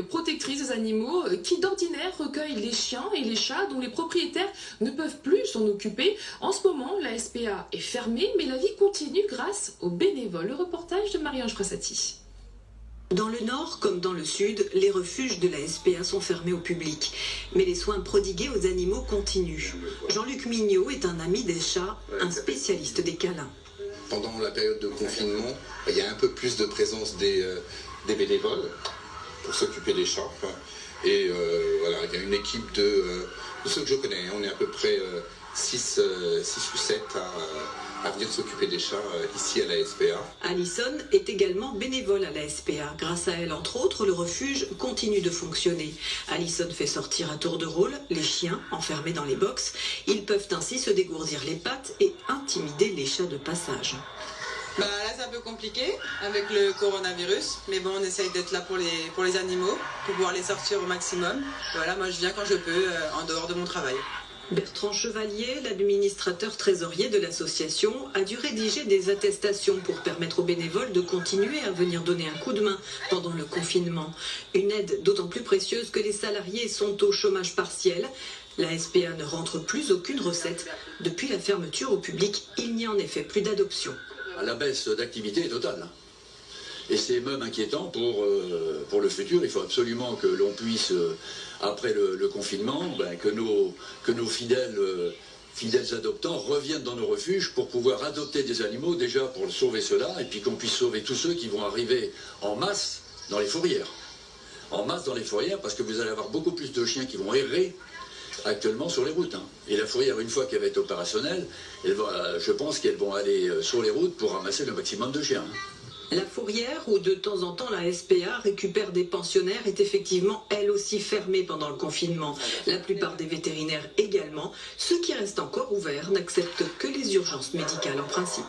Protectrice des animaux qui d'ordinaire recueille les chiens et les chats dont les propriétaires ne peuvent plus s'en occuper. En ce moment, la SPA est fermée, mais la vie continue grâce aux bénévoles. Le reportage de Marie-Ange Frassati. Dans le nord comme dans le sud, les refuges de la SPA sont fermés au public. Mais les soins prodigués aux animaux continuent. Jean-Luc Mignot est un ami des chats, un spécialiste des câlins. Pendant la période de confinement, il y a un peu plus de présence des bénévoles pour s'occuper des chats. Et voilà, il y a une équipe de ceux que je connais. On est à peu près 6 ou 7 à venir s'occuper des chats ici à la SPA. Alison est également bénévole à la SPA. Grâce à elle, entre autres, le refuge continue de fonctionner. Alison fait sortir à tour de rôle les chiens enfermés dans les box. Ils peuvent ainsi se dégourdir les pattes et intimider les chats de passage. Là c'est un peu compliqué avec le coronavirus, mais bon on essaye d'être là pour les animaux, pour pouvoir les sortir au maximum. Voilà, moi je viens quand je peux, en dehors de mon travail. Bertrand Chevalier, l'administrateur trésorier de l'association, a dû rédiger des attestations pour permettre aux bénévoles de continuer à venir donner un coup de main pendant le confinement. Une aide d'autant plus précieuse que les salariés sont au chômage partiel. La SPA ne rentre plus aucune recette. Depuis la fermeture au public, il n'y a en effet plus d'adoption. La baisse d'activité est totale. Et c'est même inquiétant pour le futur. Il faut absolument que l'on puisse, après le confinement, que nos fidèles adoptants reviennent dans nos refuges pour pouvoir adopter des animaux, déjà pour sauver ceux-là, et puis qu'on puisse sauver tous ceux qui vont arriver en masse dans les fourrières. En masse dans les fourrières, parce que vous allez avoir beaucoup plus de chiens qui vont errer actuellement sur les routes. Et la fourrière, une fois qu'elle va être opérationnelle, je pense qu'elles vont aller sur les routes pour ramasser le maximum de chiens. La fourrière, où de temps en temps la SPA récupère des pensionnaires, est effectivement elle aussi fermée pendant le confinement. La plupart des vétérinaires également. Ceux qui restent encore ouverts n'acceptent que les urgences médicales en principe.